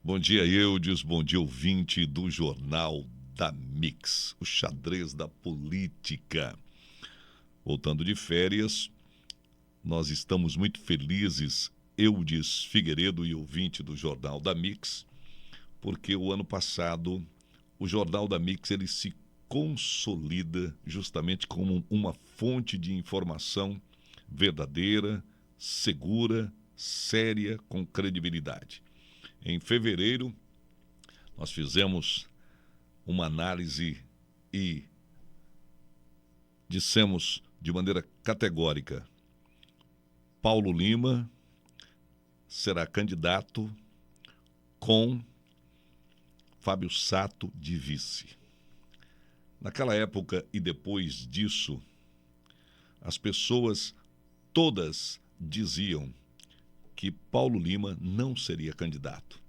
Bom dia, Eudes. Bom dia, ouvinte do Jornal da Mix, o xadrez da política. Voltando de férias, nós estamos muito felizes, Eudes Figueiredo e ouvinte do Jornal da Mix, porque o ano passado o Jornal da Mix ele se consolida justamente como uma fonte de informação verdadeira, segura, séria, com credibilidade. Em fevereiro, nós fizemos uma análise e dissemos de maneira categórica: Paulo Lima será candidato com Fábio Sato de vice. Naquela época e depois disso, as pessoas todas diziam que Paulo Lima não seria candidato.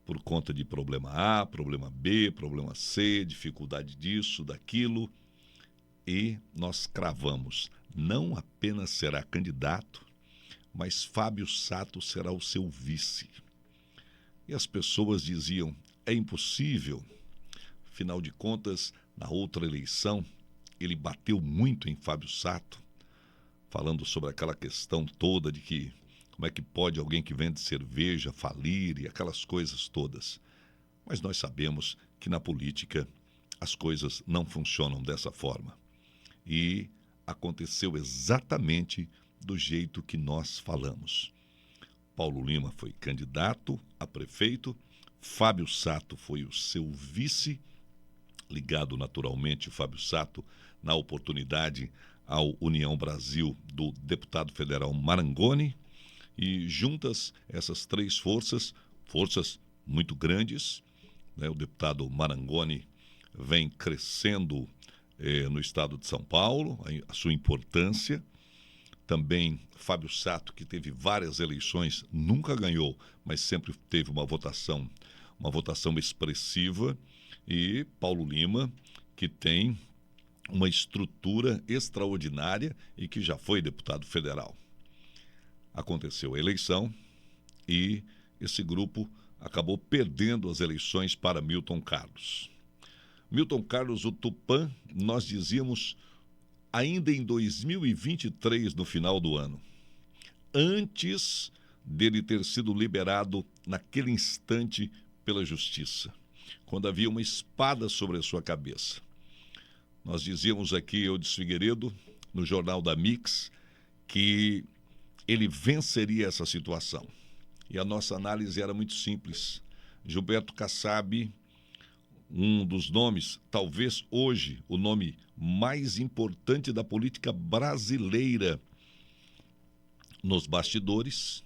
Por conta de problema A, problema B, problema C, dificuldade disso, daquilo. E nós cravamos, não apenas será candidato, mas Fábio Sato será o seu vice. E as pessoas diziam, é impossível. Afinal de contas, na outra eleição, ele bateu muito em Fábio Sato, falando sobre aquela questão toda de que como é que pode alguém que vende cerveja falir e aquelas coisas todas. Mas nós sabemos que na política as coisas não funcionam dessa forma. E aconteceu exatamente do jeito que nós falamos. Paulo Lima foi candidato a prefeito, Fábio Sato foi o seu vice, ligado naturalmente Fábio Sato na oportunidade ao União Brasil do deputado federal Marangoni, e juntas essas três forças muito grandes, né? O deputado Marangoni vem crescendo no estado de São Paulo, a sua importância. Também Fábio Sato, que teve várias eleições, nunca ganhou, mas sempre teve uma votação expressiva. E Paulo Lima, que tem uma estrutura extraordinária e que já foi deputado federal. Aconteceu a eleição e esse grupo acabou perdendo as eleições para Milton Carlos. Milton Carlos, o Tupã, nós dizíamos ainda em 2023, no final do ano, antes dele ter sido liberado naquele instante pela justiça, quando havia uma espada sobre a sua cabeça. Nós dizíamos aqui, Eudes Figueiredo, no Jornal da Mix, que ele venceria essa situação. E a nossa análise era muito simples. Gilberto Kassab, um dos nomes, talvez hoje, o nome mais importante da política brasileira, nos bastidores,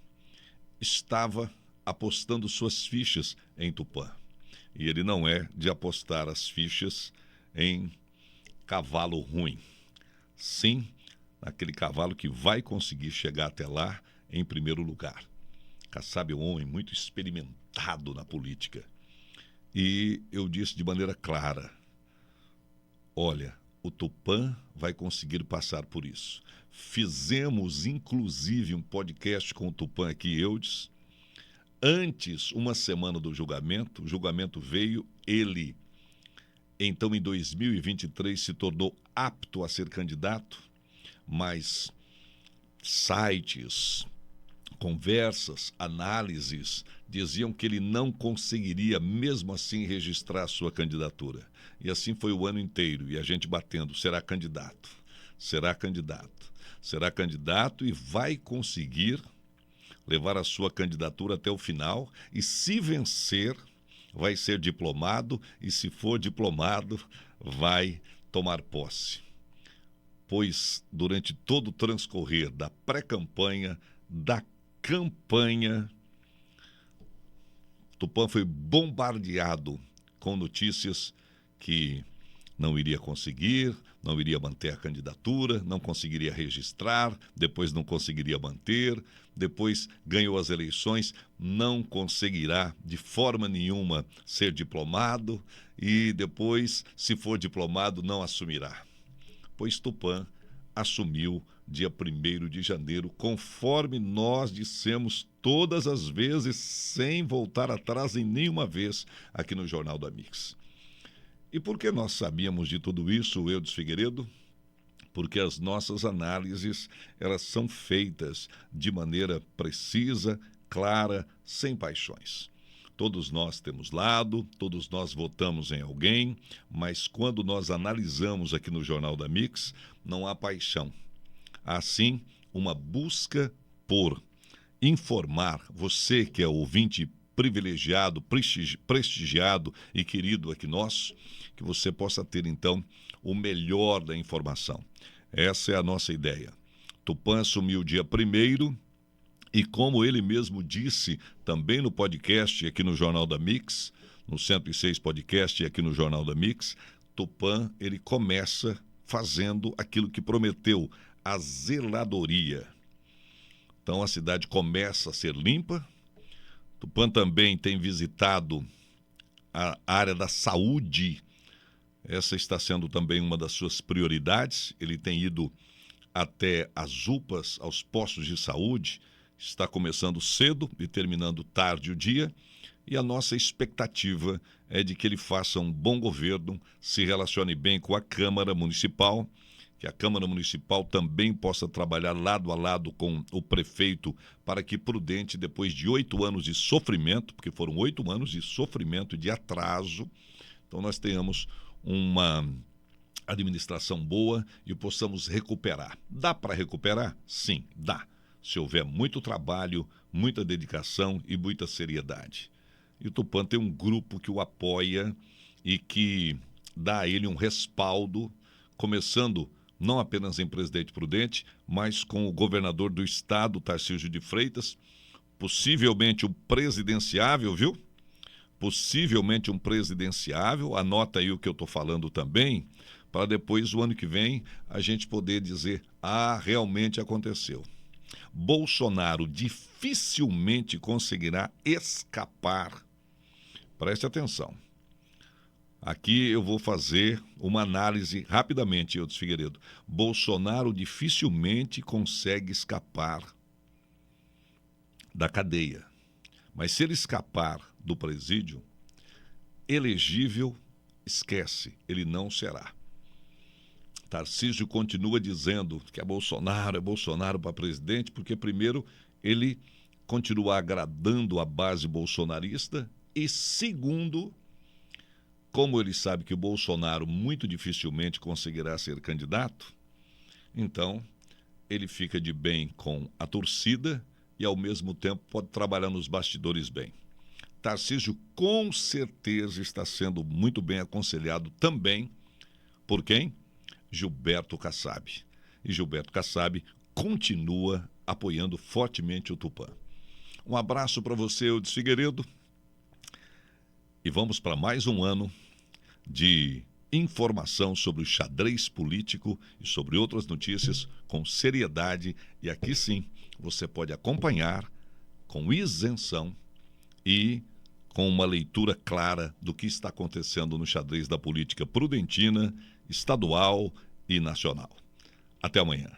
estava apostando suas fichas em Tupã. E ele não é de apostar as fichas em cavalo ruim. Sim, naquele cavalo que vai conseguir chegar até lá em primeiro lugar. Kassab é um homem muito experimentado na política. E eu disse de maneira clara, olha, o Tupã vai conseguir passar por isso. Fizemos, inclusive, um podcast com o Tupã aqui, Eudes, antes, uma semana do julgamento. O julgamento veio, ele, então, em 2023, se tornou apto a ser candidato, mas sites, conversas, análises diziam que ele não conseguiria, mesmo assim, registrar a sua candidatura. E assim foi o ano inteiro, e a gente batendo, será candidato, será candidato, será candidato e vai conseguir levar a sua candidatura até o final, e se vencer, vai ser diplomado, e se for diplomado, vai tomar posse. Pois durante todo o transcorrer da pré-campanha, da campanha, Tupã foi bombardeado com notícias que não iria conseguir, não iria manter a candidatura, não conseguiria registrar, depois não conseguiria manter, depois ganhou as eleições, não conseguirá de forma nenhuma ser diplomado e depois, se for diplomado, não assumirá. Pois Tupã assumiu dia 1º de janeiro, conforme nós dissemos todas as vezes, sem voltar atrás em nenhuma vez aqui no Jornal da Mix. E por que nós sabíamos de tudo isso, Eudes Figueiredo? Porque as nossas análises, elas são feitas de maneira precisa, clara, sem paixões. Todos nós temos lado, todos nós votamos em alguém, mas quando nós analisamos aqui no Jornal da Mix, não há paixão. Há sim uma busca por informar você que é ouvinte privilegiado, prestigiado e querido aqui nosso, que você possa ter então o melhor da informação. Essa é a nossa ideia. Tupã assumiu o dia 1º e, como ele mesmo disse também no podcast aqui no Jornal da Mix, no 106 Podcast e aqui no Jornal da Mix, Tupã, ele começa fazendo aquilo que prometeu, a zeladoria. Então a cidade começa a ser limpa. Tupã também tem visitado a área da saúde. Essa está sendo também uma das suas prioridades. Ele tem ido até as UPAs, aos postos de saúde. Está começando cedo e terminando tarde o dia. E a nossa expectativa é de que ele faça um bom governo, se relacione bem com a Câmara Municipal, que a Câmara Municipal também possa trabalhar lado a lado com o prefeito para que Prudente, depois de 8 anos de sofrimento, porque foram 8 anos de sofrimento e de atraso, então nós tenhamos uma administração boa e possamos recuperar. Dá para recuperar? Sim, dá. Se houver muito trabalho, muita dedicação e muita seriedade. E o Tupã tem um grupo que o apoia e que dá a ele um respaldo, começando não apenas em Presidente Prudente, mas com o governador do estado, Tarcísio de Freitas, possivelmente um presidenciável, viu? Possivelmente um presidenciável, anota aí o que eu estou falando também, para depois, o ano que vem, a gente poder dizer, realmente aconteceu. Bolsonaro dificilmente conseguirá escapar. Preste atenção. Aqui eu vou fazer uma análise rapidamente, Eudes Figueiredo. Bolsonaro dificilmente consegue escapar da cadeia. Mas se ele escapar do presídio, elegível, esquece, ele não será. Tarcísio continua dizendo que é Bolsonaro para presidente, porque primeiro ele continua agradando a base bolsonarista e segundo, como ele sabe que o Bolsonaro muito dificilmente conseguirá ser candidato, então ele fica de bem com a torcida e ao mesmo tempo pode trabalhar nos bastidores bem. Tarcísio com certeza está sendo muito bem aconselhado também por quem? Gilberto Kassab. E Gilberto Kassab continua apoiando fortemente o Tupã. Um abraço para você, Eudes Figueiredo. E vamos para mais um ano de informação sobre o xadrez político e sobre outras notícias com seriedade. E aqui sim, você pode acompanhar com isenção e com uma leitura clara do que está acontecendo no xadrez da política prudentina, estadual e nacional. Até amanhã.